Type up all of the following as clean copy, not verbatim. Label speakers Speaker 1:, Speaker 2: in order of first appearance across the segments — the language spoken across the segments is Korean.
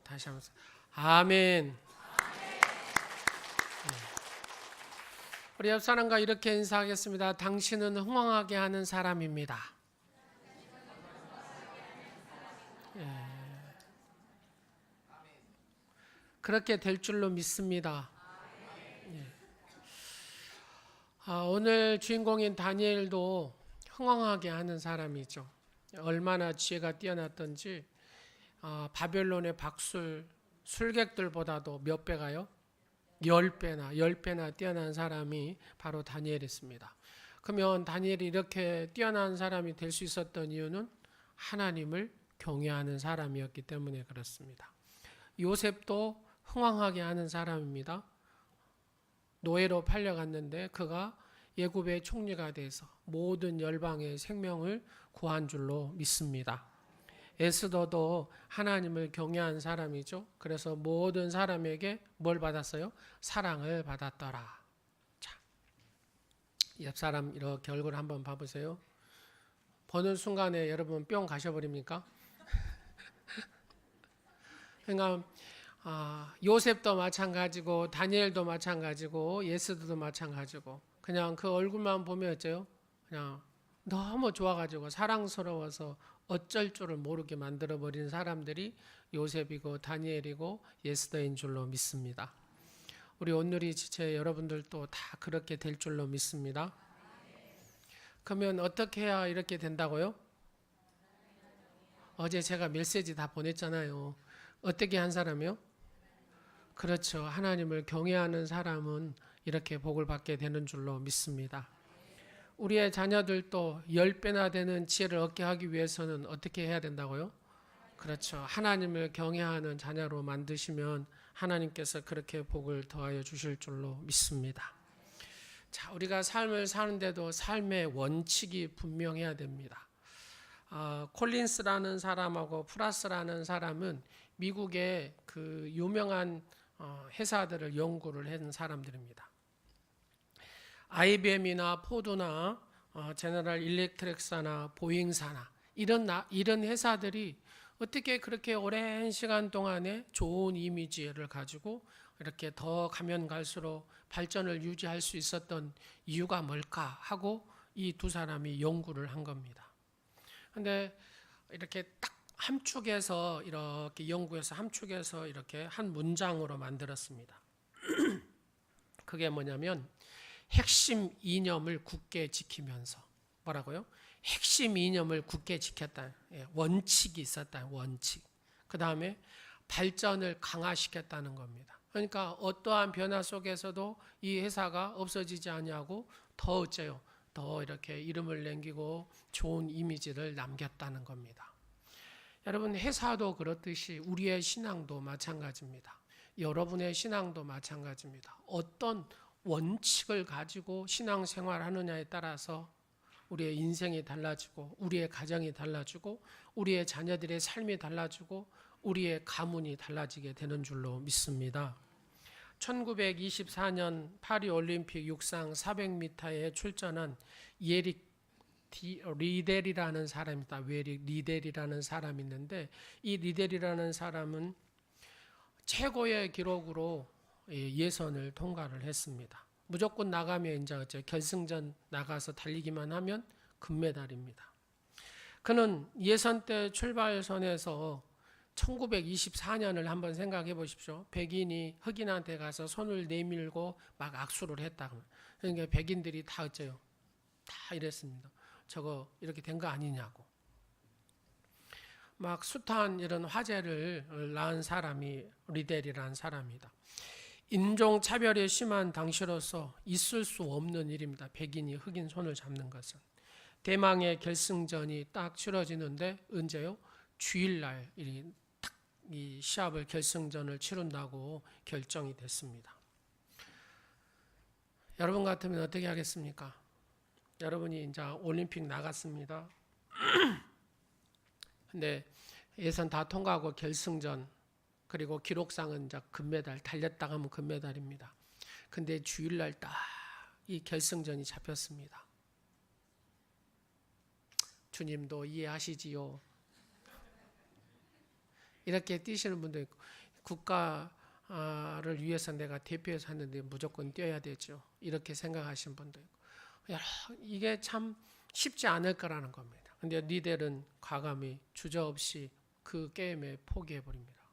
Speaker 1: 다시 한번 아멘. 우리 옆 사람과 이렇게 인사하겠습니다. 당신은 흥황하게 하는 사람입니다. 그렇게 될 줄로 믿습니다. 오늘 주인공인 다니엘도 흥황하게 하는 사람이죠. 얼마나 지혜가 뛰어났던지 바벨론의 박술 술객들보다도 몇 배가요? 10배나 뛰어난 사람이 바로 다니엘이었습니다. 그러면 다니엘이 이렇게 뛰어난 사람이 될 수 있었던 이유는 하나님을 경외하는 사람이었기 때문에 그렇습니다. 요셉도 흥황하게 하는 사람입니다. 노예로 팔려갔는데 그가 예굽의 총리가 돼서 모든 열방의 생명을 구한 줄로 믿습니다. 에스더도 하나님을 경외한 사람이죠. 그래서 모든 사람에게 뭘 받았어요? 사랑을 받았더라. 자, 옆 사람 이렇게 얼굴 한번 봐보세요. 보는 순간에 여러분 뿅 가셔버립니까? 그러니까 요셉도 마찬가지고 다니엘도 마찬가지고 에스더도 마찬가지고 그냥 그 얼굴만 보면 어째요? 그냥 너무 좋아가지고 사랑스러워서 어쩔 줄을 모르게 만들어버린 사람들이 요셉이고 다니엘이고 에스더인 줄로 믿습니다. 우리 온누리 지체 여러분들도 다 그렇게 될 줄로 믿습니다. 그러면 어떻게 해야 이렇게 된다고요? 어제 제가 메시지 다 보냈잖아요. 어떻게 한 사람이요? 그렇죠. 하나님을 경외하는 사람은 이렇게 복을 받게 되는 줄로 믿습니다. 우리의 자녀들도 10배나 되는 지혜를 얻게 하기 위해서는 어떻게 해야 된다고요? 그렇죠. 하나님을 경외하는 자녀로 만드시면 하나님께서 그렇게 복을 더하여 주실 줄로 믿습니다. 자, 우리가 삶을 사는데도 삶의 원칙이 분명해야 됩니다. 콜린스라는 사람하고 프라스라는 사람은 미국의 그 유명한 회사들을 연구를 한 사람들입니다. IBM이나 포드나 제너럴 일렉트릭사나 보잉사나 이런 회사들이 어떻게 그렇게 오랜 시간 동안에 좋은 이미지를 가지고 이렇게 더 가면 갈수록 발전을 유지할 수 있었던 이유가 뭘까 하고 이 두 사람이 연구를 한 겁니다. 근데 이렇게 딱 함축해서 이렇게 연구해서 함축해서 이렇게 한 문장으로 만들었습니다. 그게 뭐냐면 핵심 이념을 굳게 지키면서 뭐라고요? 핵심 이념을 굳게 지켰다. 원칙이 있었다. 원칙. 그 다음에 발전을 강화시켰다는 겁니다. 그러니까 어떠한 변화 속에서도 이 회사가 없어지지 않냐고 더 어째요? 더 이렇게 이름을 남기고 좋은 이미지를 남겼다는 겁니다. 여러분 회사도 그렇듯이 우리의 신앙도 마찬가지입니다. 여러분의 신앙도 마찬가지입니다. 어떤 원칙을 가지고 신앙생활하느냐에 따라서 우리의 인생이 달라지고 우리의 가정이 달라지고 우리의 자녀들의 삶이 달라지고 우리의 가문이 달라지게 되는 줄로 믿습니다. 1924년 파리올림픽 육상 400m에 출전한 예릭 리델이라는 사람이다. 예릭 리델이라는 사람이 있는데 이 리델이라는 사람은 최고의 기록으로 예선을 통과를 했습니다. 무조건 나가면 이제 결승전 나가서 달리기만 하면 금메달입니다. 그는 예선 때 출발선에서 1924년을 한번 생각해 보십시오. 백인이 흑인한테 가서 손을 내밀고 막 악수를 했다. 그러니까 백인들이 다 어째요? 다 이랬습니다. 저거 이렇게 된 거 아니냐고. 막 숱한 이런 화제를 낳은 사람이 리델이라는 사람이다. 인종차별이 심한 당시로서 있을 수 없는 일입니다. 백인이 흑인 손을 잡는 것은. 대망의 결승전이 딱 치러지는데 언제요? 주일날 이 시합을 결승전을 치른다고 결정이 됐습니다. 여러분 같으면 어떻게 하겠습니까? 여러분이 이제 올림픽 나갔습니다. 근데 예선 다 통과하고 결승전 그리고 기록상은 이제 금메달 달렸다 하면 금메달입니다. 근데 주일날 딱 이 결승전이 잡혔습니다. 주님도 이해하시지요. 이렇게 뛰시는 분도 있고, 국가를 위해서 내가 대표해서 하는데 무조건 뛰어야 되죠. 이렇게 생각하시는 분도 있고, 이게 참 쉽지 않을 거라는 겁니다. 근데 니델은 과감히 주저없이 그 게임에 포기해 버립니다.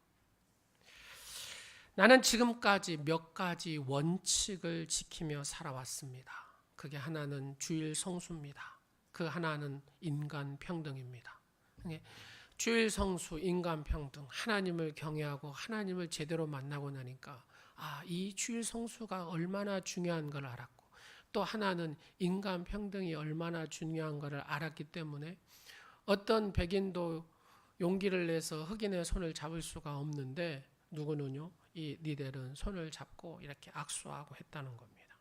Speaker 1: 나는 지금까지 몇 가지 원칙을 지키며 살아왔습니다. 그게 하나는 주일 성수입니다. 그 하나는 인간 평등입니다. 주일 성수, 인간 평등, 하나님을 경외하고 하나님을 제대로 만나고 나니까 이 주일 성수가 얼마나 중요한 걸 알았고, 또 하나는 인간 평등이 얼마나 중요한 걸 알았기 때문에 어떤 백인도 용기를 내서 흑인의 손을 잡을 수가 없는데, 누구는요? 이 니델은 손을 잡고 이렇게 악수하고 했다는 겁니다.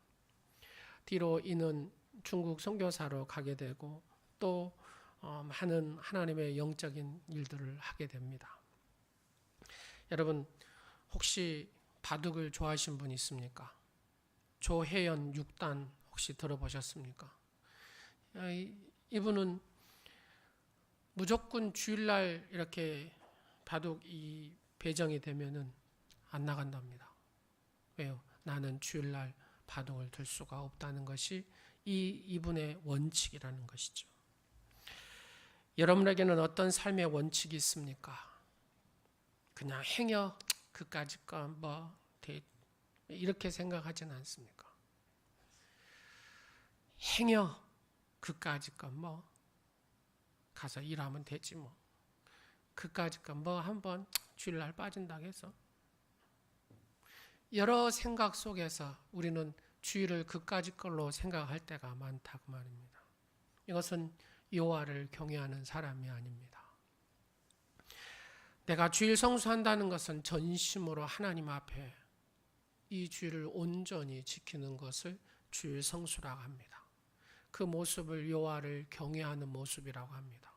Speaker 1: 뒤로 이는 중국 선교사로 가게 되고 또 많은 하나님의 영적인 일들을 하게 됩니다. 여러분, 혹시 바둑을 좋아하시는 분 있습니까? 조혜연 6단 혹시 들어보셨습니까? 이분은 무조건 주일날 이렇게 바둑 이 배정이 되면은 안 나간답니다. 왜요? 나는 주일날 바둑을 들 수가 없다는 것이 이분의 원칙이라는 것이죠. 여러분에게는 어떤 삶의 원칙이 있습니까? 그냥 행여 그까짓 거 이렇게 생각하지는 않습니까? 행여 그까짓 거 가서 일하면 되지 뭐. 그까짓 거 한번 주일날 빠진다고 해서. 여러 생각 속에서 우리는 주일을 그까짓 걸로 생각할 때가 많다고 말입니다. 이것은 여호와를 경외하는 사람이 아닙니다. 내가 주일 성수한다는 것은 전심으로 하나님 앞에 이 주일을 온전히 지키는 것을 주일 성수라고 합니다. 그 모습을 여호와를 경외하는 모습이라고 합니다.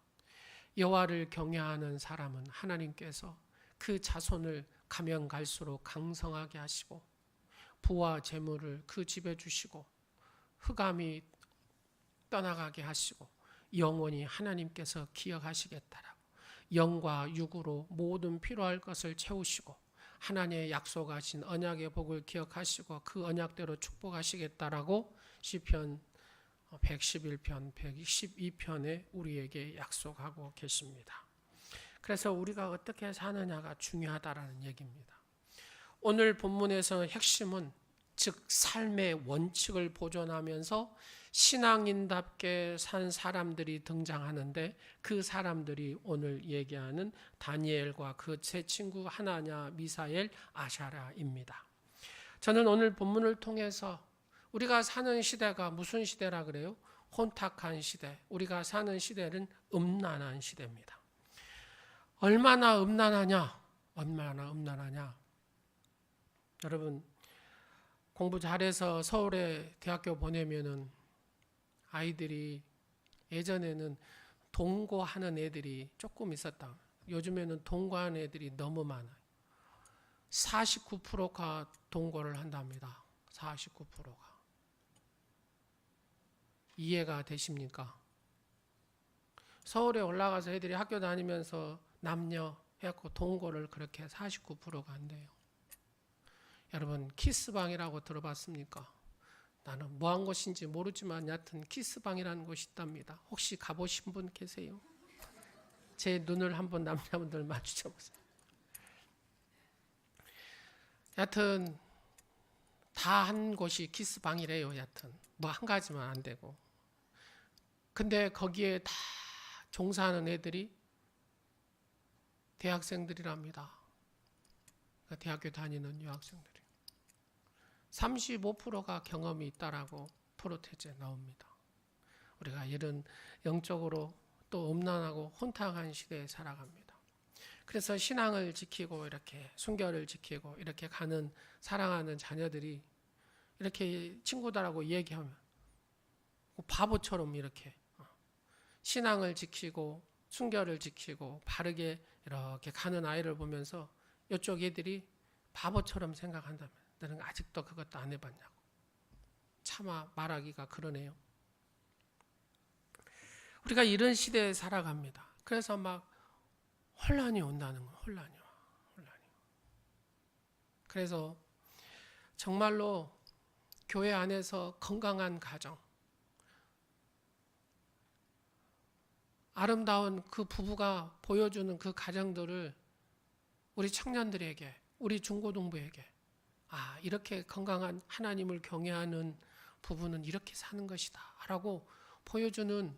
Speaker 1: 여호와를 경외하는 사람은 하나님께서 그 자손을 가면 갈수록 강성하게 하시고 부와 재물을 그 집에 주시고 흑암이 떠나가게 하시고 영원히 하나님께서 기억하시겠다라고, 영과 육으로 모든 필요할 것을 채우시고 하나님의 약속하신 언약의 복을 기억하시고 그 언약대로 축복하시겠다라고 시편 111편, 112편에 우리에게 약속하고 계십니다. 그래서 우리가 어떻게 사느냐가 중요하다라는 얘기입니다. 오늘 본문에서 핵심은 즉 삶의 원칙을 보존하면서 신앙인답게 산 사람들이 등장하는데, 그 사람들이 오늘 얘기하는 다니엘과 그 세 친구 하나냐, 미사엘, 아샤라입니다. 저는 오늘 본문을 통해서 우리가 사는 시대가 무슨 시대라 그래요? 혼탁한 시대. 우리가 사는 시대는 음란한 시대입니다. 얼마나 음란하냐? 여러분, 공부 잘해서 서울에 대학교 보내면은 아이들이, 예전에는 동거하는 애들이 조금 있었다. 요즘에는 동거하는 애들이 너무 많아요. 49%가 동거를 한답니다. 49%가. 이해가 되십니까? 서울에 올라가서 애들이 학교 다니면서 남녀 해갖고 동거를 그렇게 49%가 한대요. 여러분, 키스방이라고 들어봤습니까? 나는 뭐한 곳인지 모르지만 여하튼 키스방이라는 곳이 있답니다. 혹시 가보신 분 계세요? 제 눈을 한번 남자분들 마주쳐보세요. 여하튼 다 한 곳이 키스방이래요. 여하튼 뭐 한 가지만 안 되고. 근데 거기에 다 종사하는 애들이 대학생들이랍니다. 그러니까 대학교 다니는 여학생들이. 35%가 경험이 있다라고 프로테즈에 나옵니다. 우리가 이런 영적으로 또 음란하고 혼탁한 시대에 살아갑니다. 그래서 신앙을 지키고 이렇게 순결을 지키고 이렇게 가는 사랑하는 자녀들이 이렇게 친구들하고 얘기하면 바보처럼 이렇게 신앙을 지키고 순결을 지키고 바르게 이렇게 가는 아이를 보면서 이쪽 애들이 바보처럼 생각한다면, 너는 아직도 그것도 안 해봤냐고 차마 말하기가 그러네요. 우리가 이런 시대에 살아갑니다. 그래서 막 혼란이 온다는 거예요. 혼란이 와. 그래서 정말로 교회 안에서 건강한 가정, 아름다운 그 부부가 보여주는 그 가정들을 우리 청년들에게, 우리 중고등부에게, 이렇게 건강한 하나님을 경외하는 부부는 이렇게 사는 것이다 라고 보여주는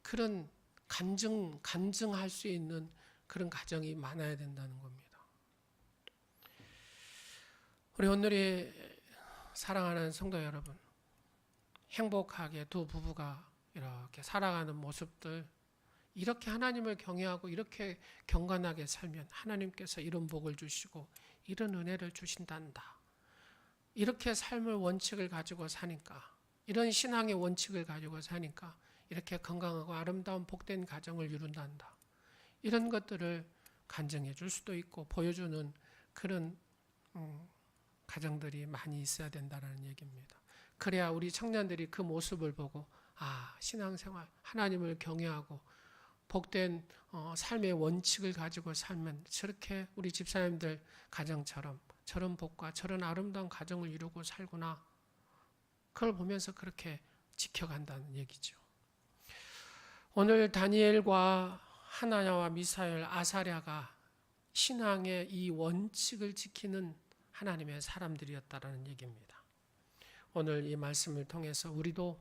Speaker 1: 그런 간증할 수 있는 그런 가정이 많아야 된다는 겁니다. 우리 오늘의 사랑하는 성도 여러분, 행복하게 두 부부가 이렇게 살아가는 모습들, 이렇게 하나님을 경외하고 이렇게 경건하게 살면 하나님께서 이런 복을 주시고 이런 은혜를 주신단다. 이렇게 삶의 원칙을 가지고 사니까, 이런 신앙의 원칙을 가지고 사니까 이렇게 건강하고 아름다운 복된 가정을 이룬단다. 이런 것들을 간증해 줄 수도 있고 보여주는 그런 가정들이 많이 있어야 된다는 얘기입니다. 그래야 우리 청년들이 그 모습을 보고 신앙생활, 하나님을 경외하고 복된 삶의 원칙을 가지고 살면 저렇게 우리 집사님들 가정처럼 저런 복과 저런 아름다운 가정을 이루고 살구나. 그걸 보면서 그렇게 지켜간다는 얘기죠. 오늘 다니엘과 하나냐와 미사엘, 아사랴가 신앙의 이 원칙을 지키는 하나님의 사람들이었다라는 얘기입니다. 오늘 이 말씀을 통해서 우리도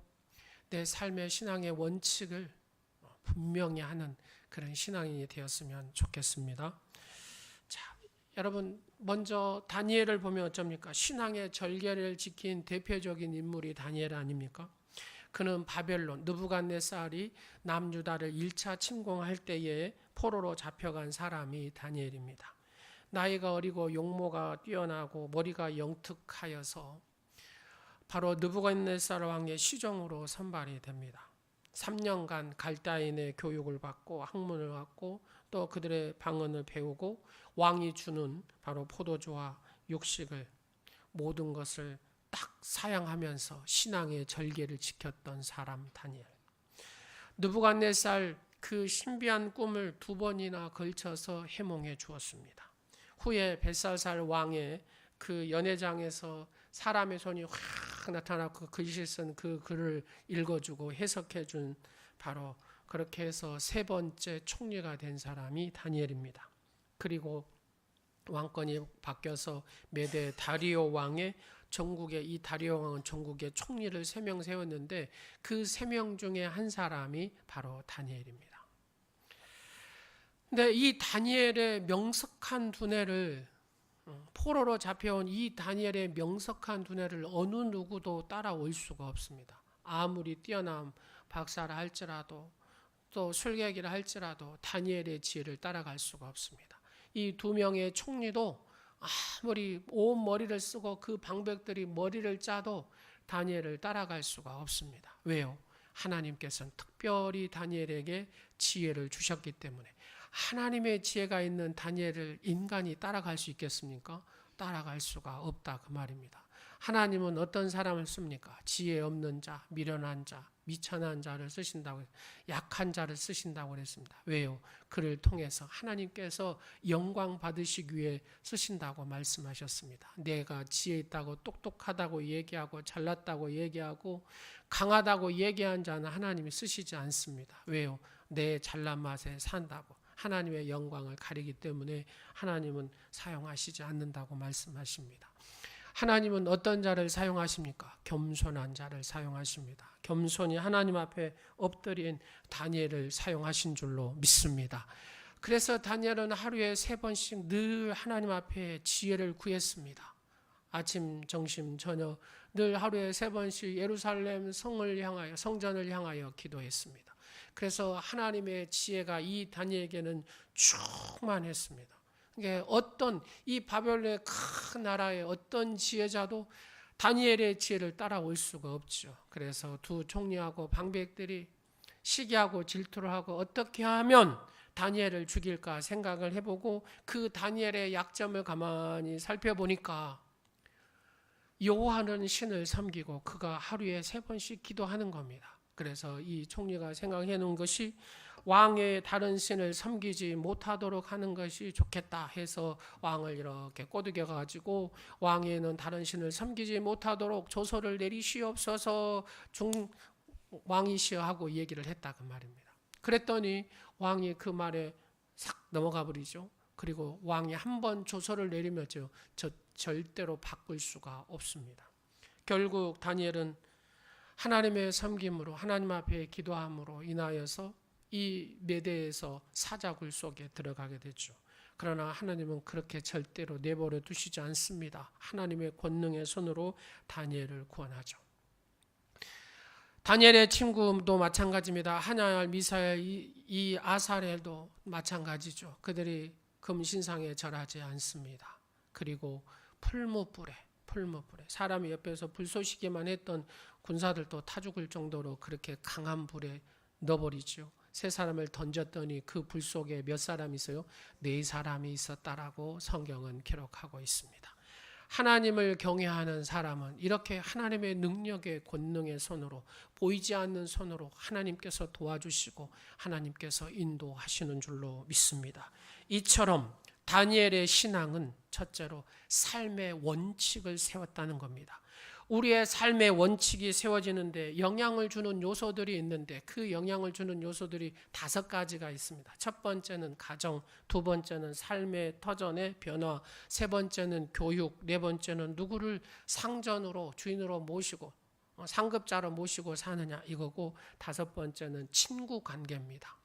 Speaker 1: 내 삶의 신앙의 원칙을 분명히 하는 그런 신앙인이 되었으면 좋겠습니다. 자, 여러분 먼저 다니엘을 보면 어쩝니까? 신앙의 절개를 지킨 대표적인 인물이 다니엘 아닙니까? 그는 바벨론, 느부갓네살이 남유다를 1차 침공할 때에 포로로 잡혀간 사람이 다니엘입니다. 나이가 어리고 용모가 뛰어나고 머리가 영특하여서 바로 느부갓네살 왕의 시종으로 선발이 됩니다. 3년간 갈대아인의 교육을 받고 학문을 받고 또 그들의 방언을 배우고 왕이 주는 바로 포도주와 육식을 모든 것을 딱 사양하면서 신앙의 절개를 지켰던 사람 다니엘. 느부갓네살 그 신비한 꿈을 2번이나 걸쳐서 해몽해 주었습니다. 후에 벳살살 왕의 그 연회장에서 사람의 손이 확 나타나고 글씨 쓴 그 글을 읽어주고 해석해준 바로 그렇게 해서 3번째 총리가 된 사람이 다니엘입니다. 그리고 왕권이 바뀌어서 메대 다리오 왕의 전국에 이 다리오 왕은 전국에 총리를 3명 세웠는데 그 3명 중에 한 사람이 바로 다니엘입니다. 근데 이 다니엘의 명석한 두뇌를 포로로 잡혀온 이 다니엘의 명석한 두뇌를 어느 누구도 따라올 수가 없습니다. 아무리 뛰어난 박사라 할지라도 또 술객이라 할지라도 다니엘의 지혜를 따라갈 수가 없습니다. 이 2명의 총리도 아무리 온 머리를 쓰고 그 방백들이 머리를 짜도 다니엘을 따라갈 수가 없습니다. 왜요? 하나님께서는 특별히 다니엘에게 지혜를 주셨기 때문에. 하나님의 지혜가 있는 다니엘을 인간이 따라갈 수 있겠습니까? 따라갈 수가 없다 그 말입니다. 하나님은 어떤 사람을 씁니까? 지혜 없는 자, 미련한 자, 미천한 자를 쓰신다고, 약한 자를 쓰신다고 그랬습니다. 왜요? 그를 통해서 하나님께서 영광 받으시기 위해 쓰신다고 말씀하셨습니다. 내가 지혜 있다고 똑똑하다고 얘기하고 잘났다고 얘기하고 강하다고 얘기한 자는 하나님이 쓰시지 않습니다. 왜요? 내 잘난 맛에 산다고 하나님의 영광을 가리기 때문에 하나님은 사용하시지 않는다고 말씀하십니다. 하나님은 어떤 자를 사용하십니까? 겸손한 자를 사용하십니다. 겸손히 하나님 앞에 엎드린 다니엘을 사용하신 줄로 믿습니다. 그래서 다니엘은 하루에 3번씩 늘 하나님 앞에 지혜를 구했습니다. 아침, 점심, 저녁 늘 하루에 3번씩 예루살렘 성전을 향하여 기도했습니다. 그래서 하나님의 지혜가 이 다니엘에게는 충만했습니다. 어떤 이 바벨론의 큰 나라의 어떤 지혜자도 다니엘의 지혜를 따라올 수가 없죠. 그래서 2 총리하고 방백들이 시기하고 질투를 하고 어떻게 하면 다니엘을 죽일까 생각을 해보고 그 다니엘의 약점을 가만히 살펴보니까 여호와는 신을 섬기고 그가 하루에 3번씩 기도하는 겁니다. 그래서 이 총리가 생각해 놓은 것이 왕의 다른 신을 섬기지 못하도록 하는 것이 좋겠다 해서 왕을 이렇게 꼬드겨 가지고 왕에는 다른 신을 섬기지 못하도록 조서를 내리시옵소서 왕이시여 하고 얘기를 했다 그 말입니다. 그랬더니 왕이 그 말에 싹 넘어가 버리죠. 그리고 왕이 한 번 조서를 내리면 절대로 바꿀 수가 없습니다. 결국 다니엘은 하나님의 섬김으로 하나님 앞에 기도함으로 인하여서 이 메대에서 사자굴 속에 들어가게 됐죠. 그러나 하나님은 그렇게 절대로 내버려 두시지 않습니다. 하나님의 권능의 손으로 다니엘을 구원하죠. 다니엘의 친구도 마찬가지입니다. 하냐엘, 미사엘, 이 아사렐도 마찬가지죠. 그들이 금신상에 절하지 않습니다. 그리고 풀무불에 사람이 옆에서 불쏘시기만 했던 군사들도 타 죽을 정도로 그렇게 강한 불에 넣어버리죠. 세 사람을 던졌더니 그 불 속에 몇 사람이 있어요? 4사람이 있었다라고 성경은 기록하고 있습니다. 하나님을 경외하는 사람은 이렇게 하나님의 능력의 권능의 손으로 보이지 않는 손으로 하나님께서 도와주시고 하나님께서 인도하시는 줄로 믿습니다. 이처럼 다니엘의 신앙은 첫째로 삶의 원칙을 세웠다는 겁니다. 우리의 삶의 원칙이 세워지는데 영향을 주는 요소들이 있는데 그 영향을 주는 요소들이 5가지가 있습니다. 첫 번째는 가정, 두 번째는 삶의 터전의 변화, 세 번째는 교육, 네 번째는 누구를 상전으로 주인으로 모시고 상급자로 모시고 사느냐 이거고, 5번째는 친구 관계입니다.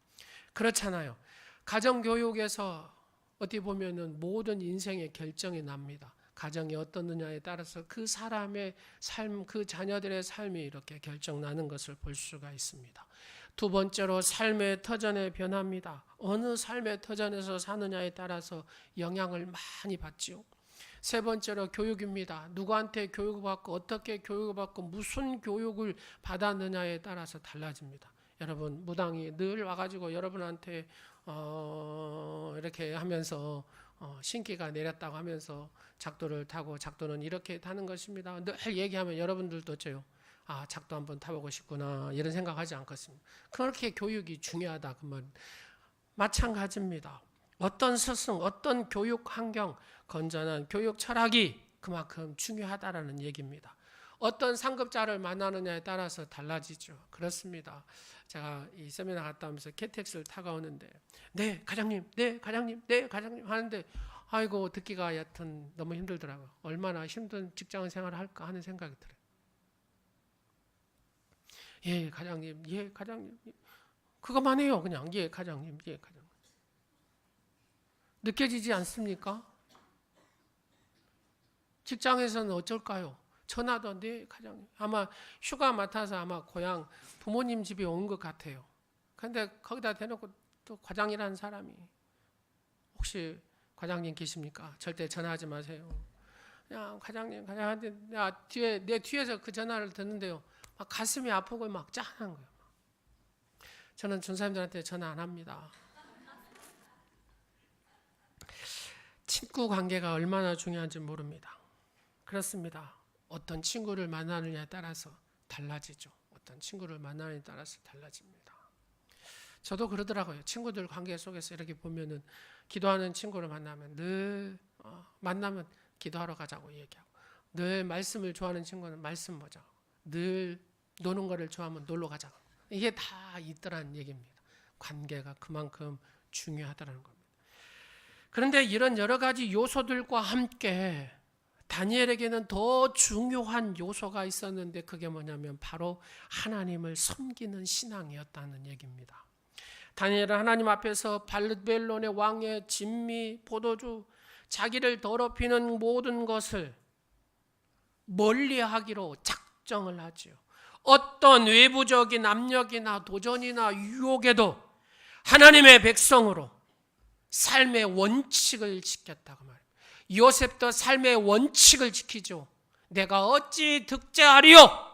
Speaker 1: 그렇잖아요. 가정교육에서 어떻게 보면은 모든 인생의 결정이 납니다. 가정이 어떻느냐에 따라서 그 사람의 삶, 그 자녀들의 삶이 이렇게 결정나는 것을 볼 수가 있습니다. 두 번째로 삶의 터전의 변화입니다. 어느 삶의 터전에서 사느냐에 따라서 영향을 많이 받지요. 세 번째로 교육입니다. 누구한테 교육을 받고 어떻게 교육을 받고 무슨 교육을 받았느냐에 따라서 달라집니다. 여러분 무당이 늘 와가지고 여러분한테 이렇게 하면서 신기가 내렸다고 하면서 작도를 타고 작도는 이렇게 타는 것입니다. 늘 얘기하면 여러분들도 어째요? 아, 작도 한번 타보고 싶구나 이런 생각하지 않겠습니다. 그렇게 교육이 중요하다 그 말. 마찬가지입니다. 어떤 스승, 어떤 교육 환경, 건전한 교육 철학이 그만큼 중요하다라는 얘기입니다. 어떤 상급자를 만나느냐에 따라서 달라지죠. 그렇습니다. 제가 이 세미나 갔다 오면서 KTX를 타고 오는데 네 과장님, 네 과장님, 네 과장님 하는데 아이고 듣기가 여튼 너무 힘들더라고요. 얼마나 힘든 직장 생활을 할까 하는 생각이 들어요. 예 과장님, 예 과장님, 그것만 해요. 그냥 예 과장님, 예 과장님. 느껴지지 않습니까? 직장에서는 어쩔까요? 전화도 네 과장님, 아마 휴가 맡아서 아마 고향 부모님 집에 온 것 같아요. 그런데 거기다 대놓고 또 과장이라는 사람이, 혹시 과장님 계십니까? 절대 전화하지 마세요. 그냥 과장님, 과장한테 내 뒤에서 그 전화를 듣는데요, 막 가슴이 아프고 막 짠한 거예요. 저는 전사님들한테 전화 안 합니다. 친구 관계가 얼마나 중요한지 모릅니다. 그렇습니다. 어떤 친구를 만나느냐에 따라서 달라지죠. 어떤 친구를 만나느냐에 따라서 달라집니다. 저도 그러더라고요. 친구들 관계 속에서 이렇게 보면은 기도하는 친구를 만나면 늘 만나면 기도하러 가자고 얘기하고, 늘 말씀을 좋아하는 친구는 말씀 보자고, 늘 노는 거를 좋아하면 놀러 가자고, 이게 다 있더라는 얘기입니다. 관계가 그만큼 중요하다는 겁니다. 그런데 이런 여러 가지 요소들과 함께 다니엘에게는 더 중요한 요소가 있었는데 그게 뭐냐면 바로 하나님을 섬기는 신앙이었다는 얘기입니다. 다니엘은 하나님 앞에서 바벨론의 왕의 진미, 포도주, 자기를 더럽히는 모든 것을 멀리하기로 작정을 하지요. 어떤 외부적인 압력이나 도전이나 유혹에도 하나님의 백성으로 삶의 원칙을 지켰다고 말합니다. 요셉도 삶의 원칙을 지키죠. 내가 어찌 득죄하리요?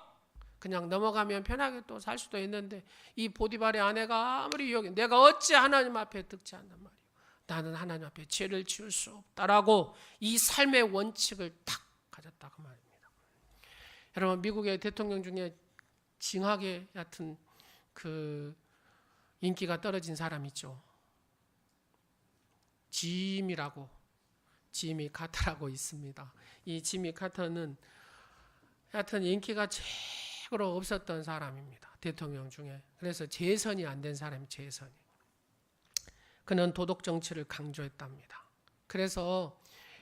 Speaker 1: 그냥 넘어가면 편하게 또 살 수도 있는데 이 보디발의 아내가 아무리 유혹해, 내가 어찌 하나님 앞에 득죄한단 말이에요. 나는 하나님 앞에 죄를 지을 수 없다라고 이 삶의 원칙을 딱 가졌다고 말입니다. 여러분 미국의 대통령 중에 징하게 얕은 그 인기가 떨어진 사람 있죠. 지미 카터라고 있습니다. 이 지미 카터는 하여튼 인기가 최고로 없었던 사람입니다. 대통령 중에. 그래서 재선이 안 된 사람이 재선이. 그는 도덕 정치를 강조했답니다. 그래서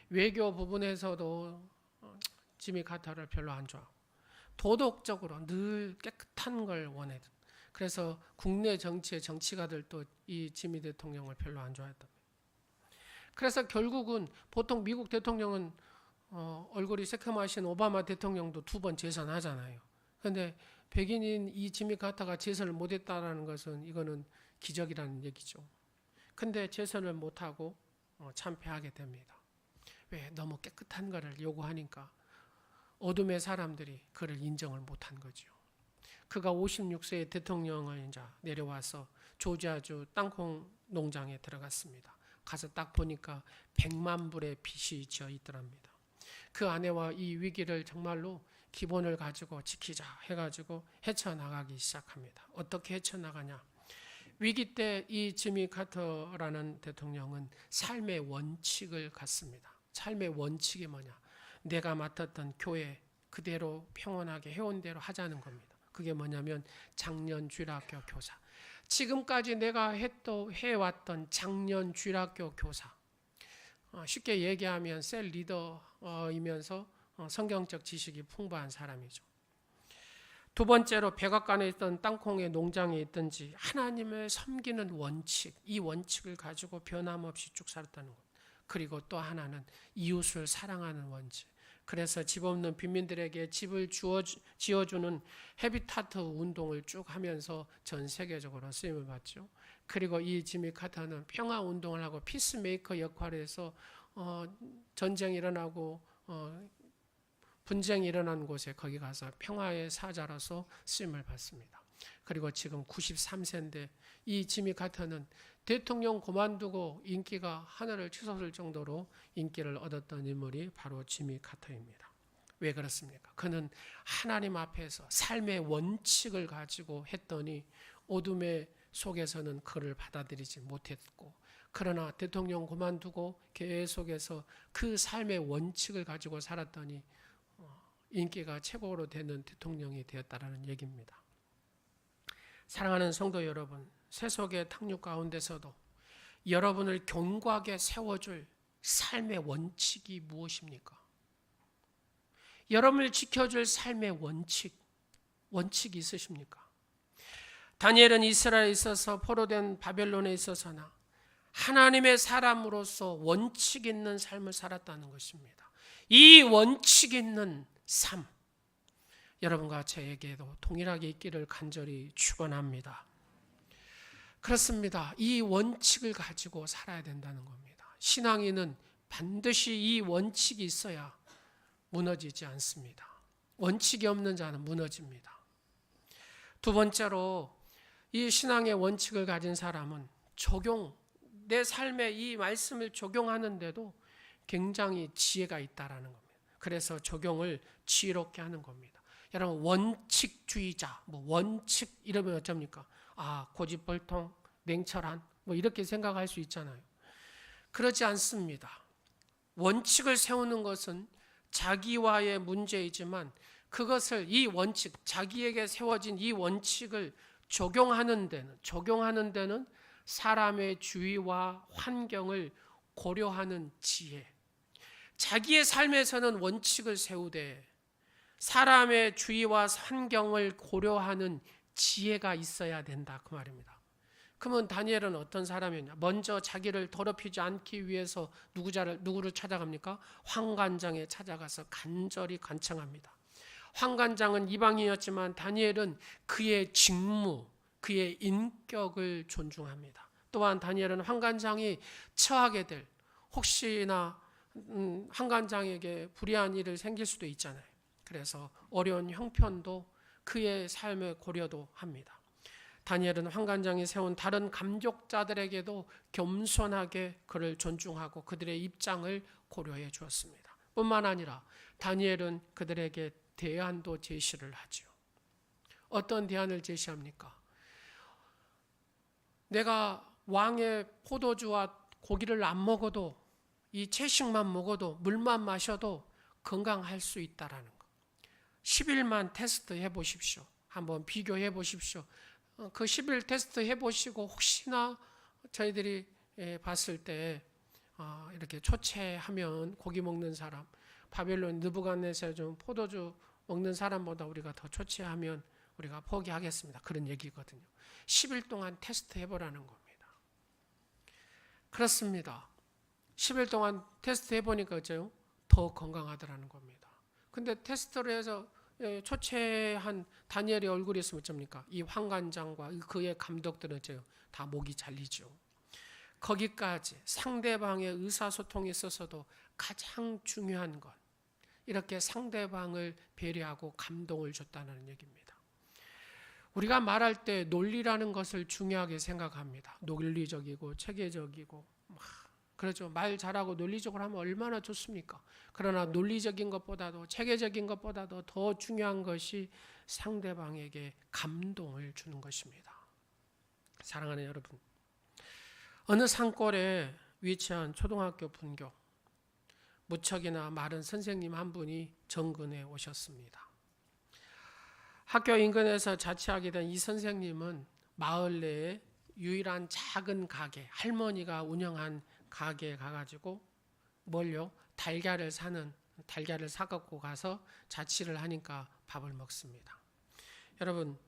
Speaker 1: 외교 부분에서도 지미 카터를 별로 안 좋아하고 도덕적으로 늘 깨끗한 걸 원했던. 그래서 국내 정치의 정치가들도 이 지미 대통령을 별로 안 좋아했답니다. 그래서 결국은 보통 미국 대통령은 얼굴이 새카마신 오바마 대통령도 2번 재선하잖아요. 그런데 백인인 이 지미 카터가 재선을 못했다라는 것은 이거는 기적이라는 얘기죠. 근데 재선을 못하고 참패하게 됩니다. 왜? 너무 깨끗한 것을 요구하니까 어둠의 사람들이 그를 인정을 못한 거죠. 그가 56세의 대통령을 이제 내려와서 조지아주 땅콩 농장에 들어갔습니다. 가서 딱 보니까 100만 불의 빚이 지어 있더랍니다. 그 아내와 이 위기를 정말로 기본을 가지고 지키자 해가지고 헤쳐나가기 시작합니다. 어떻게 헤쳐나가냐? 위기 때 이 지미 카터라는 대통령은 삶의 원칙을 갖습니다. 삶의 원칙이 뭐냐? 내가 맡았던 교회 그대로 평온하게 해온 대로 하자는 겁니다. 그게 뭐냐면 장년 주일학교 교사. 지금까지 내가 해왔던 장년 주일학교 교사. 쉽게 얘기하면 셀 리더이면서 성경적 지식이 풍부한 사람이죠. 두 번째로 백악관에 있던 땅콩의 농장에 있든지 하나님을 섬기는 원칙, 이 원칙을 가지고 변함없이 쭉 살았다는 것. 그리고 또 하나는 이웃을 사랑하는 원칙. 그래서 집 없는 빈민들에게 집을 지어주는 헤비타트 운동을 쭉 하면서 전 세계적으로 쓰임을 받죠. 그리고 이 지미 카터는 평화 운동을 하고 피스메이커 역할을 해서 전쟁이 일어나고 분쟁이 일어난 곳에 거기 가서 평화의 사자로서 쓰임을 받습니다. 그리고 지금 93세인데 이 지미 카터는 대통령 그만두고 인기가 하늘을 치솟을 정도로 인기를 얻었던 인물이 바로 지미 카터입니다. 왜 그렇습니까? 그는 하나님 앞에서 삶의 원칙을 가지고 했더니 어둠의 속에서는 그를 받아들이지 못했고, 그러나 대통령 그만두고 계속해서 그 삶의 원칙을 가지고 살았더니 인기가 최고로 되는 대통령이 되었다라는 얘기입니다. 사랑하는 성도 여러분, 세속의 탕육 가운데서도 여러분을 견고하게 세워줄 삶의 원칙이 무엇입니까? 여러분을 지켜줄 삶의 원칙이 있으십니까? 다니엘은 이스라엘에 있어서 포로된 바벨론에 있어서나 하나님의 사람으로서 원칙 있는 삶을 살았다는 것입니다. 이 원칙 있는 삶, 여러분과 저에게도 동일하게 있기를 간절히 축원합니다. 그렇습니다. 이 원칙을 가지고 살아야 된다는 겁니다. 신앙인은 반드시 이 원칙이 있어야 무너지지 않습니다. 원칙이 없는 자는 무너집니다. 두 번째로 이 신앙의 원칙을 가진 사람은 내 삶에 이 말씀을 적용하는데도 굉장히 지혜가 있다라는 겁니다. 그래서 적용을 지혜롭게 하는 겁니다. 여러분, 원칙주의자, 원칙 이러면 어쩝니까? 고집벌통, 냉철한, 이렇게 생각할 수 있잖아요. 그렇지 않습니다. 원칙을 세우는 것은 자기와의 문제이지만 그것을 이 원칙, 자기에게 세워진 이 원칙을 적용하는 데는 사람의 주의와 환경을 고려하는 지혜. 자기의 삶에서는 원칙을 세우되 사람의 주의와 환경을 고려하는 지혜가 있어야 된다, 그 말입니다. 그러면 다니엘은 어떤 사람이냐? 먼저 자기를 더럽히지 않기 위해서 누구를 찾아갑니까? 환관장에 찾아가서 간절히 간청합니다. 환관장은 이방인이었지만 다니엘은 그의 직무, 그의 인격을 존중합니다. 또한 다니엘은 환관장이 처하게 될, 혹시나 환관장에게 불의한 일을 생길 수도 있잖아요. 그래서 어려운 형편도 그의 삶을 고려도 합니다. 다니엘은 환관장이 세운 다른 감족자들에게도 겸손하게 그를 존중하고 그들의 입장을 고려해 주었습니다. 뿐만 아니라 다니엘은 그들에게 대안도 제시를 하죠. 어떤 대안을 제시합니까? 내가 왕의 포도주와 고기를 안 먹어도 이 채식만 먹어도 물만 마셔도 건강할 수 있다라는 거. 10일만 테스트 해보십시오. 한번 비교해 보십시오. 그 10일 테스트 해보시고 혹시나 저희들이 봤을 때 이렇게 초췌하면 고기 먹는 사람, 바벨론 느부갓네살 좀 포도주 먹는 사람보다 우리가 더 초췌하면 우리가 포기하겠습니다. 그런 얘기거든요. 10일 동안 테스트 해보라는 겁니다. 그렇습니다. 10일 동안 테스트 해보니까 어째요? 더 건강하더라는 겁니다. 근데 테스트를 해서 초췌한 다니엘의 얼굴이 있으면 어쩝니까? 이 환관장과 그의 감독들은 어째요? 다 목이 잘리죠. 거기까지 상대방의 의사소통에 있어서도 가장 중요한 것, 이렇게 상대방을 배려하고 감동을 줬다는 얘기입니다. 우리가 말할 때 논리라는 것을 중요하게 생각합니다. 논리적이고 체계적이고 그렇죠. 말 잘하고 논리적으로 하면 얼마나 좋습니까? 그러나 논리적인 것보다도 체계적인 것보다도 더 중요한 것이 상대방에게 감동을 주는 것입니다. 사랑하는 여러분, 어느 산골에 위치한 초등학교 분교, 무척이나 마른 선생님 한 분이 정근에 오셨습니다. 학교 인근에서 자취하게 된 이 선생님은 마을 내에 유일한 작은 가게, 할머니가 운영한 가게에 가가지고 뭘요? 달걀을 사갖고 가서 자취를 하니까 밥을 먹습니다. 여러분,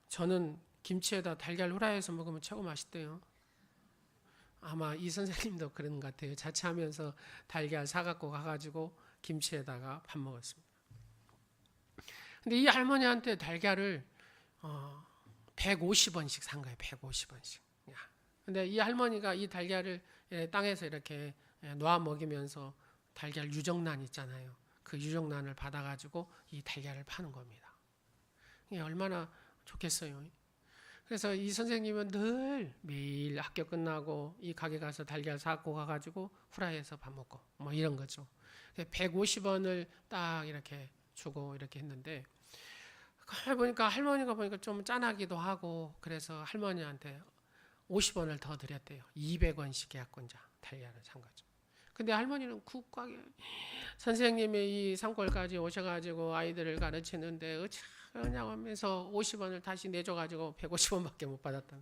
Speaker 1: 저는 김치에다 달걀 후라이해서 먹으면 최고 맛있대요. 아마 이 선생님도 그런 것 같아요. 자취하면서 달걀 사갖고 가가지고 김치에다가 밥 먹었습니다. 근데 이 할머니한테 달걀을 150원씩 산 거예요. 150원씩. 근데 이 할머니가 이 달걀을 땅에서 이렇게 놓아 먹이면서 달걀 유정란 있잖아요. 그 유정란을 받아가지고 이 달걀을 파는 겁니다. 이게 얼마나 좋겠어요. 그래서 이 선생님은 늘 매일 학교 끝나고 이 가게 가서 달걀 사고 가가지고 후라이해서 밥 먹고 뭐 이런 거죠. 150원을 딱 이렇게 주고 이렇게 했는데 보니까 할머니가 보니까 좀 짠하기도 하고 그래서 할머니한테 50원을 더 드렸대요. 200원씩 해갖고 이제 달걀을 산 거죠. 근데 할머니는 국가게 선생님이 이 산골까지 오셔가지고 아이들을 가르치는데 어쩌냐고 하면서 50원을 다시 내줘가지고 150원밖에 못 받았다.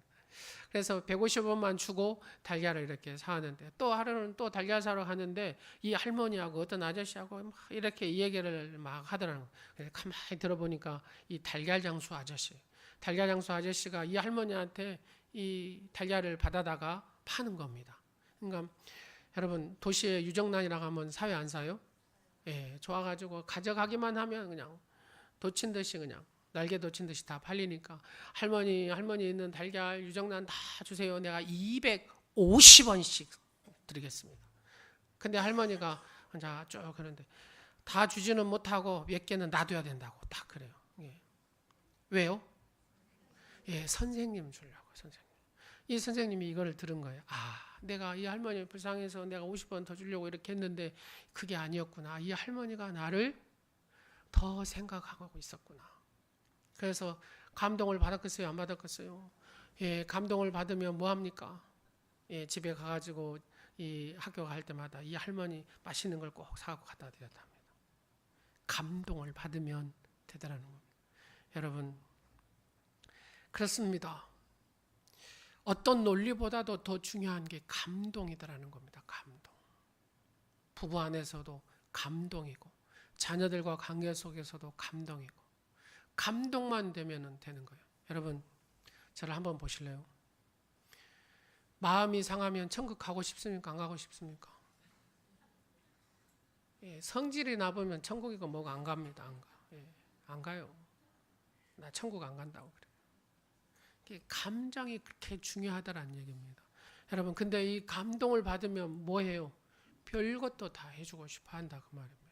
Speaker 1: 그래서 150원만 주고 달걀을 이렇게 사왔는데 또 하루는 또 달걀 사러 가는데 이 할머니하고 어떤 아저씨하고 막 이렇게 이 얘기를 막 하더라고요. 가만히 들어보니까 이 달걀 장수 아저씨가 이 할머니한테 이 달걀을 받아다가 파는 겁니다. 그러니까 여러분 도시에 유정란이라고 하면 사회 안 사요? 예, 좋아가지고 가져가기만 하면 그냥 도친 듯이 그냥 날개 도친 듯이 다 팔리니까 할머니 있는 달걀 유정란 다 주세요. 내가 250원씩 드리겠습니다. 근데 할머니가 자 쭉 그런데 다 주지는 못하고 몇 개는 놔둬야 된다고 딱 그래요. 예. 왜요? 예, 선생님 주려고 선생님. 이 선생님이 이거를 들은 거예요. 내가 이 할머니 불쌍해서 내가 50원 더 주려고 이렇게 했는데 그게 아니었구나. 이 할머니가 나를 더 생각하고 있었구나. 그래서 감동을 받았겠어요? 안 받았겠어요? 예, 감동을 받으면 뭐 합니까? 예, 집에 가가지고 이 학교 갈 때마다 이 할머니 맛있는 걸 꼭 사갖고 갖다 드렸답니다. 감동을 받으면 되더라는 겁니다. 여러분, 그렇습니다. 어떤 논리보다도 더 중요한 게 감동이더라는 겁니다. 감동. 부부 안에서도 감동이고 자녀들과 관계 속에서도 감동이고 감동만 되면 되는 거예요. 여러분, 저를 한번 보실래요? 마음이 상하면 천국 가고 싶습니까? 안 가고 싶습니까? 예, 성질이 나보면 천국이고 뭐가 안 갑니다. 안 가. 예, 안 가요. 나 천국 안 간다고 그래요. 감정이 그렇게 중요하다는 얘기입니다. 여러분, 근데 이 감동을 받으면 뭐 해요? 별것도 다 해주고 싶어 한다 그 말입니다.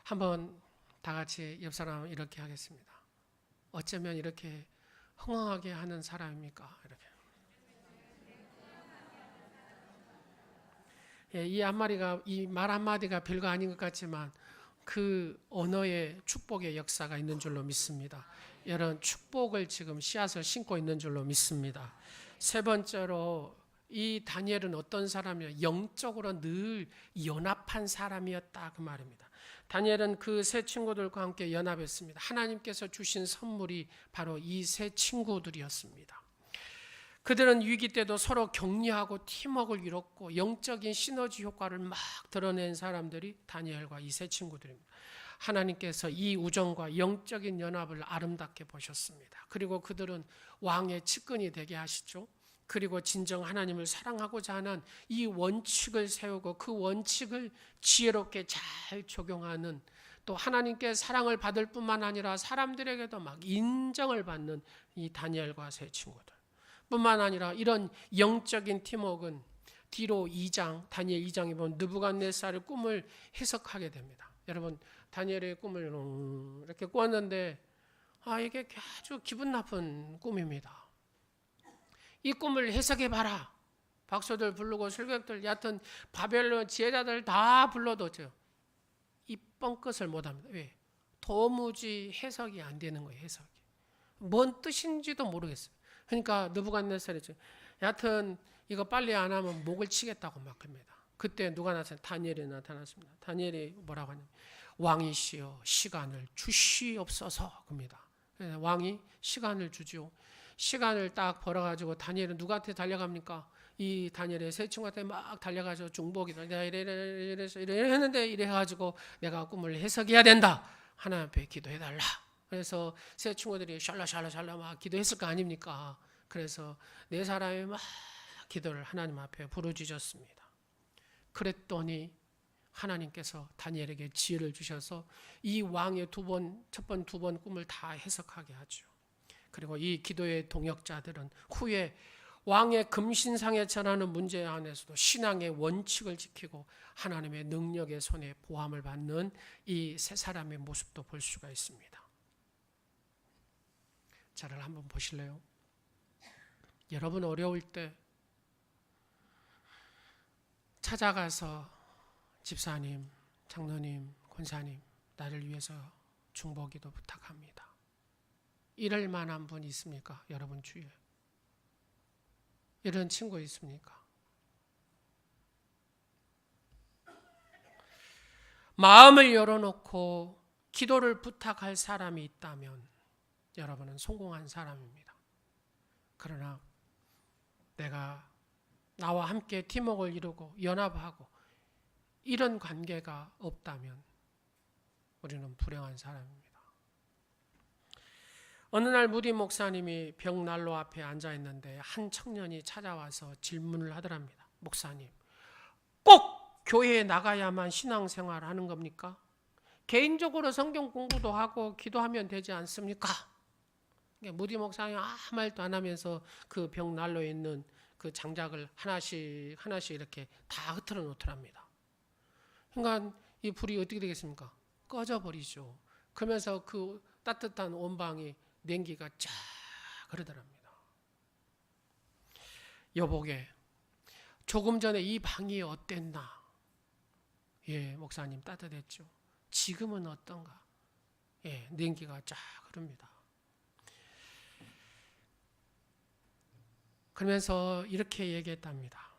Speaker 1: 한번 다 같이 옆 사람 이렇게 하겠습니다. 어쩌면 이렇게 흥황하게 하는 사람입니까? 이렇게. 예, 이 말 한마디가 별거 아닌 것 같지만 그 언어의 축복의 역사가 있는 줄로 믿습니다. 이런 축복을 지금 씨앗을 심고 있는 줄로 믿습니다. 세 번째로 이 다니엘은 어떤 사람이요? 영적으로 늘 연합한 사람이었다 그 말입니다. 다니엘은 그 세 친구들과 함께 연합했습니다. 하나님께서 주신 선물이 바로 이 세 친구들이었습니다. 그들은 위기 때도 서로 격려하고 팀워크를 이뤘고 영적인 시너지 효과를 막 드러낸 사람들이 다니엘과 이 세 친구들입니다. 하나님께서 이 우정과 영적인 연합을 아름답게 보셨습니다. 그리고 그들은 왕의 측근이 되게 하시죠. 그리고 진정 하나님을 사랑하고자 하는 이 원칙을 세우고 그 원칙을 지혜롭게 잘 적용하는, 또 하나님께 사랑을 받을 뿐만 아니라 사람들에게도 막 인정을 받는 이 다니엘과 세 친구들 뿐만 아니라 이런 영적인 팀워크는 뒤로 2장 다니엘 2장에 보면 느부갓네살의 꿈을 해석하게 됩니다. 여러분, 다니엘의 꿈을 이렇게 꾸었는데 이게 아주 기분 나쁜 꿈입니다. 이 꿈을 해석해 봐라. 박사들 부르고 설교객들, 여하튼 바벨론 지혜자들 다 불러도죠. 이 뻥끗을 못합니다. 왜? 도무지 해석이 안 되는 거예요. 해석이. 뭔 뜻인지도 모르겠어요. 그러니까 느부갓네살이 여하튼 이거 빨리 안 하면 목을 치겠다고 막 합니다. 그때 누가 나타났어요? 다니엘이 나타났습니다. 다니엘이 뭐라고 하냐면 왕이시여 시간을 주시옵소서 겁니다. 왕이 시간을 주죠. 시간을 딱 벌어가지고 다니엘은 누구한테 달려갑니까? 이 다니엘의 세 친구한테 막 달려가지고 중보기도 내가 이래 했는데 이래 해가지고 내가 꿈을 해석해야 된다. 하나님 앞에 기도해달라. 그래서 세 친구들이 샬라 막 기도했을 거 아닙니까? 그래서 네 사람이 막 기도를 하나님 앞에 부르짖었습니다. 그랬더니 하나님께서 다니엘에게 지혜를 주셔서 이 왕의 첫 번, 두 번 꿈을 다 해석하게 하죠. 그리고 이 기도의 동역자들은 후에 왕의 금신상에 전하는 문제 안에서도 신앙의 원칙을 지키고 하나님의 능력의 손에 보함을 받는 이 세 사람의 모습도 볼 수가 있습니다. 저를 한번 보실래요? 여러분 어려울 때 찾아가서 집사님, 장로님, 권사님, 나를 위해서 중보기도 부탁합니다. 이럴 만한 분 있습니까? 여러분 주위에. 이런 친구 있습니까? 마음을 열어놓고 기도를 부탁할 사람이 있다면 여러분은 성공한 사람입니다. 그러나 내가 나와 함께 팀워크를 이루고 연합하고 이런 관계가 없다면 우리는 불행한 사람입니다. 어느 날 무디 목사님이 벽난로 앞에 앉아 있는데 한 청년이 찾아와서 질문을 하더랍니다. 목사님, 꼭 교회에 나가야만 신앙생활을 하는 겁니까? 개인적으로 성경 공부도 하고 기도하면 되지 않습니까? 무디 목사님이 아무 말도 안 하면서 그 벽난로에 있는 그 장작을 하나씩 이렇게 다 흐트러 놓더랍니다. 그러니까 이 불이 어떻게 되겠습니까? 꺼져버리죠. 그러면서 그 따뜻한 온방이 냉기가 쫙 흐르더랍니다. 여보게, 조금 전에 이 방이 어땠나? 예, 목사님 따뜻했죠. 지금은 어떤가? 예, 냉기가 쫙 흐릅니다. 그러면서 이렇게 얘기했답니다.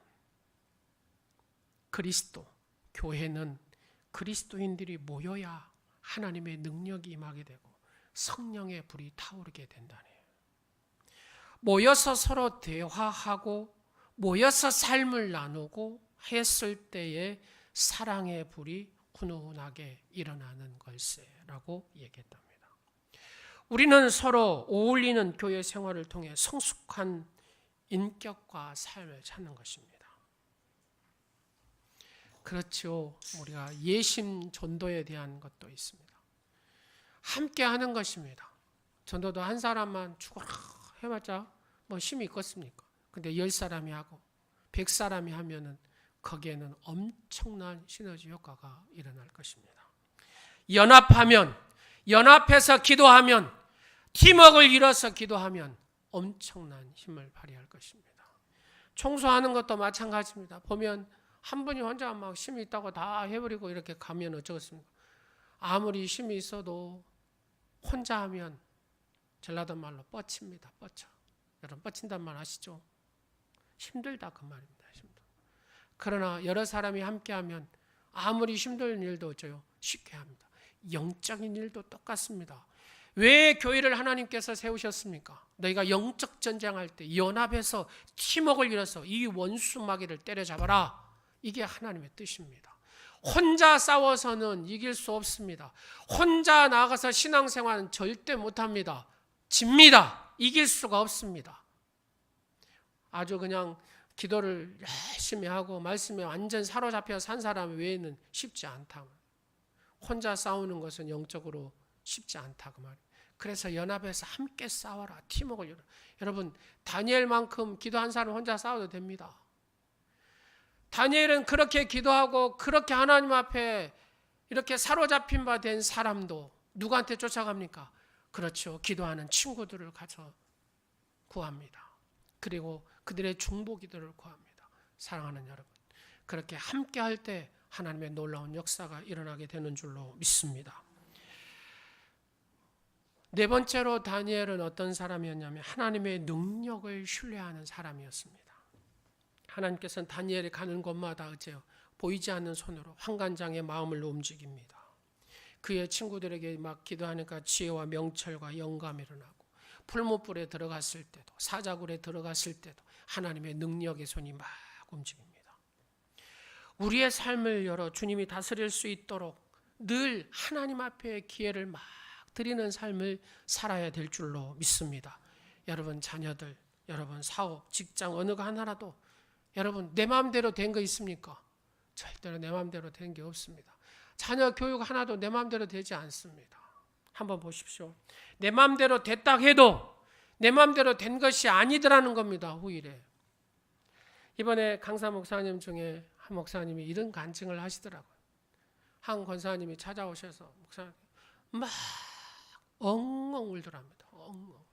Speaker 1: 교회는 그리스도인들이 모여야 하나님의 능력이 임하게 되고 성령의 불이 타오르게 된다네요. 모여서 서로 대화하고 모여서 삶을 나누고 했을 때에 사랑의 불이 훈훈하게 일어나는 걸세라고 얘기했답니다. 우리는 서로 어울리는 교회 생활을 통해 성숙한 인격과 삶을 찾는 것입니다. 그렇죠. 우리가 예심 전도에 대한 것도 있습니다. 함께 하는 것입니다. 전도도 한 사람만 죽어라 해봤자 뭐 힘이 있겠습니까? 근데 10사람이 하고 100사람이 하면은 거기에는 엄청난 시너지 효과가 일어날 것입니다. 연합해서 기도하면, 팀워크를 이뤄서 기도하면 엄청난 힘을 발휘할 것입니다. 청소하는 것도 마찬가지입니다. 보면 한 분이 혼자 막 힘이 있다고 다 해버리고 이렇게 가면 어쩌겠습니까? 아무리 힘이 있어도 혼자 하면 전라도 말로 뻗칩니다. 뻗쳐. 여러분 뻗친단 말 아시죠? 힘들다 그 말입니다. 힘들다. 그러나 여러 사람이 함께하면 아무리 힘든 일도 어쩌요? 쉽게 합니다. 영적인 일도 똑같습니다. 왜 교회를 하나님께서 세우셨습니까? 너희가 영적 전쟁할 때 연합해서 팀워크를 이뤄서 이 원수 마귀를 때려잡아라. 이게 하나님의 뜻입니다. 혼자 싸워서는 이길 수 없습니다. 혼자 나가서 신앙생활은 절대 못합니다. 집니다. 이길 수가 없습니다. 아주 그냥 기도를 열심히 하고 말씀에 완전 사로잡혀 산 사람 외에는 쉽지 않다. 혼자 싸우는 것은 영적으로 쉽지 않다 그 말이에요. 그래서 연합해서 함께 싸워라. 팀워크를 열어. 여러분 다니엘만큼 기도한 사람 혼자 싸워도 됩니다. 다니엘은 그렇게 기도하고 그렇게 하나님 앞에 이렇게 사로잡힌 바 된 사람도 누구한테 쫓아갑니까? 그렇죠. 기도하는 친구들을 가서 구합니다. 그리고 그들의 중보 기도를 구합니다. 사랑하는 여러분, 그렇게 함께 할 때 하나님의 놀라운 역사가 일어나게 되는 줄로 믿습니다. 네 번째로 다니엘은 어떤 사람이었냐면 하나님의 능력을 신뢰하는 사람이었습니다. 하나님께서는 다니엘이 가는 곳마다 어째요? 보이지 않는 손으로 환관장의 마음을 움직입니다. 그의 친구들에게 막 기도하니까 지혜와 명철과 영감이 일어나고 풀무불에 들어갔을 때도 사자굴에 들어갔을 때도 하나님의 능력의 손이 막 움직입니다. 우리의 삶을 열어 주님이 다스릴 수 있도록 늘 하나님 앞에 기회를 막 드리는 삶을 살아야 될 줄로 믿습니다. 여러분 자녀들, 여러분 사업, 직장 어느 거 하나라도 여러분 내 마음대로 된 거 있습니까? 절대로 내 마음대로 된 게 없습니다. 자녀 교육 하나도 내 마음대로 되지 않습니다. 한번 보십시오. 내 마음대로 됐다 해도 내 마음대로 된 것이 아니더라는 겁니다. 후일에. 이번에 강사 목사님 중에 한 목사님이 이런 간증을 하시더라고요. 한 권사님이 찾아오셔서 목사님 막 엉엉 울더랍니다. 엉엉.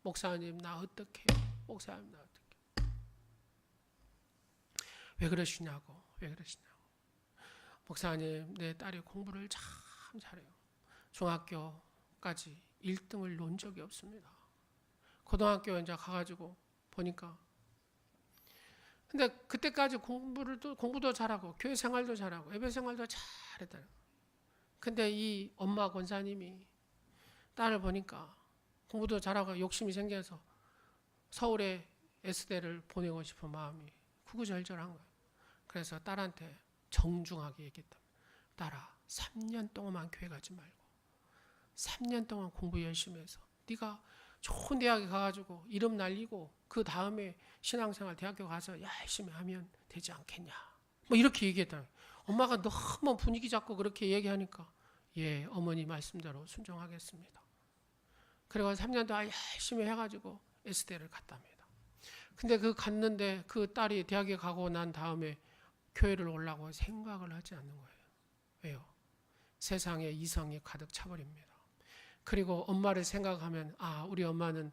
Speaker 1: 목사님 나 어떡해요? 목사님 나 어떡해요? 왜 그러시냐고. 목사님 내 딸이 공부를 참 잘해요. 중학교까지 1등을 놓은 적이 없습니다. 고등학교 이제 가가지고 보니까 근데 그때까지 공부도 잘하고 교회 생활도 잘하고 예배 생활도 잘했다. 근데 이 엄마 권사님이 딸을 보니까 공부도 잘하고 욕심이 생겨서 서울에 S대를 보내고 싶은 마음이 구구절절한 거예요. 그래서 딸한테 정중하게 얘기했다. 딸아, 3년 동안만 교회 가지 말고 3년 동안 공부 열심히 해서 네가 좋은 대학에 가가지고 이름 날리고 그 다음에 신앙생활 대학교 가서 열심히 하면 되지 않겠냐. 뭐 이렇게 얘기했다. 엄마가 너무 분위기 잡고 그렇게 얘기하니까 예, 어머니 말씀대로 순종하겠습니다. 그리고 3년 동안 열심히 해가지고 S대를 갔답니다. 근데 그 갔는데 그 딸이 대학에 가고 난 다음에 교회를 오려고 생각을 하지 않는 거예요. 왜요? 세상에 이성이 가득 차버립니다. 그리고 엄마를 생각하면 우리 엄마는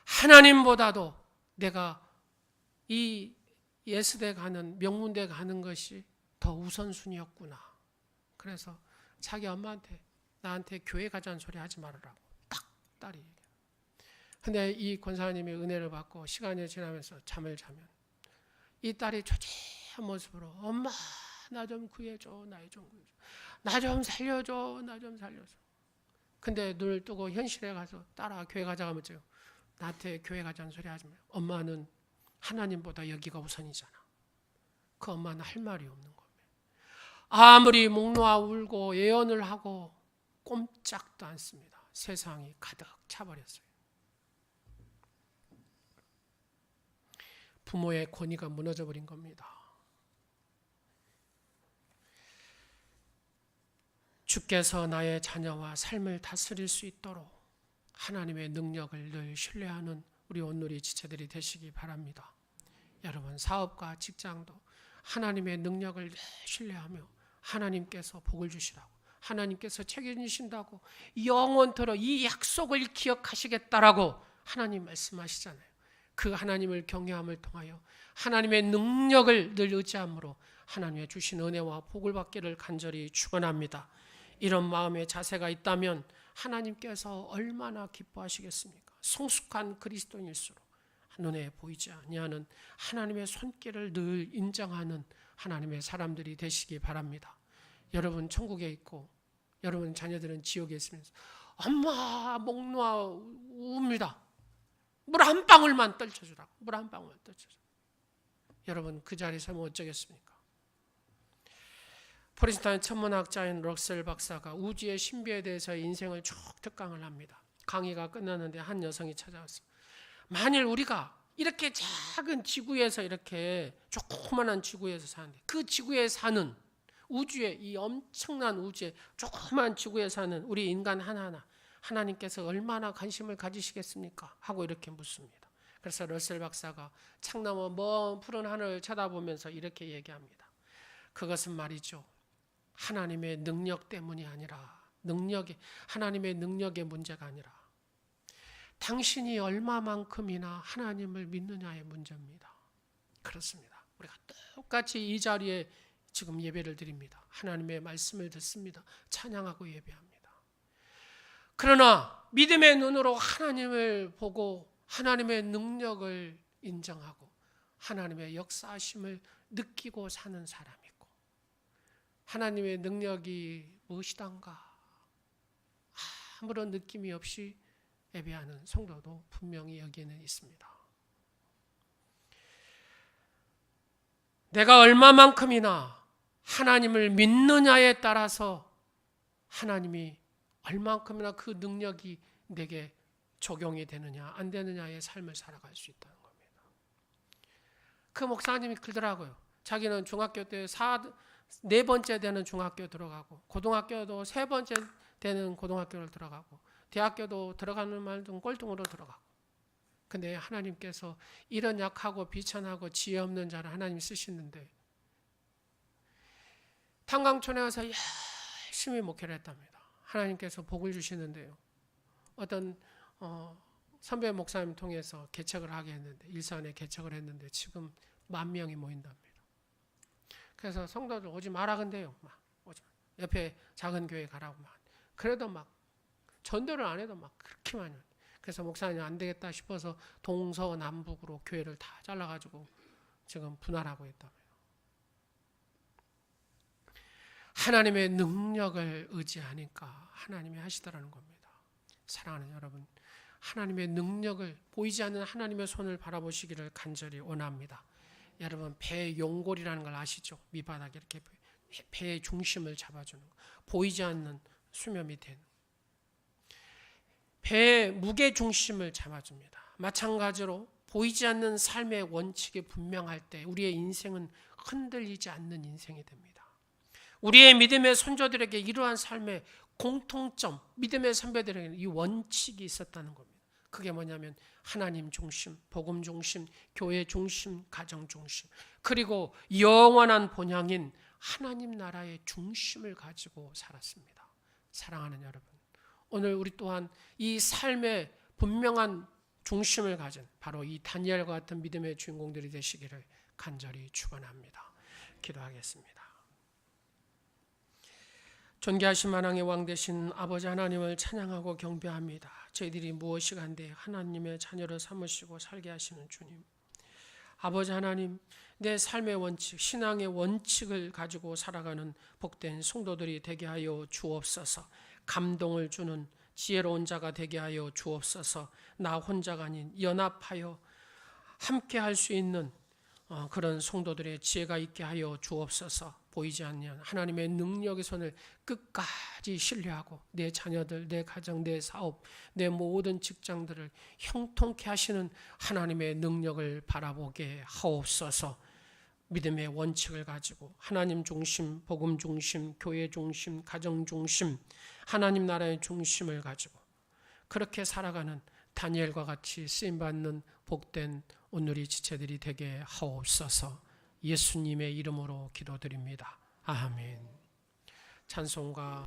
Speaker 1: 하나님보다도 내가 이 예수대 가는 명문대 가는 것이 더 우선순위였구나. 그래서 자기 엄마한테 나한테 교회 가자는 소리 하지 말으라고 딱 딸이 얘기해요. 근데 이 권사님이 은혜를 받고 시간이 지나면서 잠을 자면 이 딸이 초췌한 모습으로 엄마 나 좀 구해줘, 나 좀 살려줘. 근데 눈을 뜨고 현실에 가서 딸아 교회 가자 하면 나한테 교회 가자는 소리 하지 마. 엄마는 하나님보다 여기가 우선이잖아. 그 엄마는 할 말이 없는 겁니다. 아무리 목 놓아 울고 예언을 하고 꼼짝도 않습니다. 세상이 가득 차버렸어요. 부모의 권위가 무너져 버린 겁니다. 주께서 나의 자녀와 삶을 다스릴 수 있도록 하나님의 능력을 늘 신뢰하는 우리 온누리 지체들이 되시기 바랍니다. 여러분 사업과 직장도 하나님의 능력을 늘 신뢰하며 하나님께서 복을 주시라고 하나님께서 책임지신다고 영원토록 이 약속을 기억하시겠다라고 하나님 말씀하시잖아요. 그 하나님을 경외함을 통하여 하나님의 능력을 늘 의지함으로 하나님의 주신 은혜와 복을 받기를 간절히 축원합니다. 이런 마음의 자세가 있다면 하나님께서 얼마나 기뻐하시겠습니까? 성숙한 그리스도인일수록 눈에 보이지 아니하는 하나님의 손길을 늘 인정하는 하나님의 사람들이 되시기 바랍니다. 여러분 천국에 있고 여러분 자녀들은 지옥에 있으면서 엄마 목 놓아 웁니다. 물 한 방울만 떨쳐주라고. 물 한 방울만 떨쳐주라고. 여러분 그 자리에 서면 어쩌겠습니까? 프린스턴 천문학자인 럭셀 박사가 우주의 신비에 대해서 인생을 쭉 특강을 합니다. 강의가 끝났는데 한 여성이 찾아왔어. 만일 우리가 이렇게 작은 지구에서 이렇게 조그만한 지구에서 사는데 그 지구에 사는 우주에 이 엄청난 우주에 조그만 지구에 사는 우리 인간 하나하나 하나님께서 얼마나 관심을 가지시겠습니까? 하고 이렇게 묻습니다. 그래서 러셀 박사가 창나무 먼 푸른 하늘을 쳐다보면서 이렇게 얘기합니다. 그것은 말이죠. 하나님의 능력 때문이 아니라 하나님의 능력의 문제가 아니라 당신이 얼마만큼이나 하나님을 믿느냐의 문제입니다. 그렇습니다. 우리가 똑같이 이 자리에 지금 예배를 드립니다. 하나님의 말씀을 듣습니다. 찬양하고 예배합니다. 그러나 믿음의 눈으로 하나님을 보고 하나님의 능력을 인정하고 하나님의 역사하심을 느끼고 사는 사람이 있고 하나님의 능력이 무엇이던가 아무런 느낌이 없이 예배하는 성도도 분명히 여기에는 있습니다. 내가 얼마만큼이나 하나님을 믿느냐에 따라서 하나님이 얼마만큼이나 그 능력이 내게 적용이 되느냐 안 되느냐의 삶을 살아갈 수 있다는 겁니다. 그 목사님이 그러더라고요. 자기는 중학교 때 4번째 되는 중학교 들어가고 고등학교도 3번째 되는 고등학교를 들어가고 대학교도 들어가는 말도 꼴등으로 들어가고 근데 하나님께서 이런 약하고 비천하고 지혜 없는 자를 하나님 쓰시는데 탄광촌에 가서 열심히 목회를 했답니다. 하나님께서 복을 주시는데요. 어떤 선배 목사님 통해서 개척을 하게 했는데 일산에 개척을 했는데 지금 10,000명이 모인답니다. 그래서 성도들 오지 마라 근데요. 막 오지 마. 옆에 작은 교회 가라고 막. 그래도 막 전도를 안 해도 막 그렇게 많이. 그래서 목사님 안 되겠다 싶어서 동서남북으로 교회를 다 잘라가지고 지금 분할하고 있답니다. 하나님의 능력을 의지하니까 하나님이 하시더라는 겁니다. 사랑하는 여러분, 하나님의 능력을 보이지 않는 하나님의 손을 바라보시기를 간절히 원합니다. 여러분 배 용골이라는 걸 아시죠? 밑바닥에 이렇게 배의 중심을 잡아주는 거. 보이지 않는 수면 밑에 배의 무게 중심을 잡아줍니다. 마찬가지로 보이지 않는 삶의 원칙이 분명할 때 우리의 인생은 흔들리지 않는 인생이 됩니다. 우리의 믿음의 선조들에게 이러한 삶의 공통점, 믿음의 선배들에게는 이 원칙이 있었다는 겁니다. 그게 뭐냐면 하나님 중심, 복음 중심, 교회 중심, 가정 중심, 그리고 영원한 본향인 하나님 나라의 중심을 가지고 살았습니다. 사랑하는 여러분, 오늘 우리 또한 이 삶의 분명한 중심을 가진 바로 이 다니엘과 같은 믿음의 주인공들이 되시기를 간절히 축원합니다. 기도하겠습니다. 존귀하신 만왕의 왕 되신 아버지 하나님을 찬양하고 경배합니다. 저희들이 무엇이 간데 하나님의 자녀를 삼으시고 살게 하시는 주님. 아버지 하나님, 내 삶의 원칙, 신앙의 원칙을 가지고 살아가는 복된 성도들이 되게 하여 주옵소서. 감동을 주는 지혜로운 자가 되게 하여 주옵소서. 나 혼자가 아닌 연합하여 함께 할 수 있는 그런 성도들의 지혜가 있게 하여 주옵소서. 보이지 않는 하나님의 능력의 손을 끝까지 신뢰하고 내 자녀들, 내 가정, 내 사업, 내 모든 직장들을 형통케 하시는 하나님의 능력을 바라보게 하옵소서. 믿음의 원칙을 가지고 하나님 중심, 복음 중심, 교회 중심, 가정 중심, 하나님 나라의 중심을 가지고 그렇게 살아가는 다니엘과 같이 쓰임받는 복된 오늘의 지체들이 되게 하옵소서. 예수님의 이름으로 기도드립니다. 아멘. 찬송가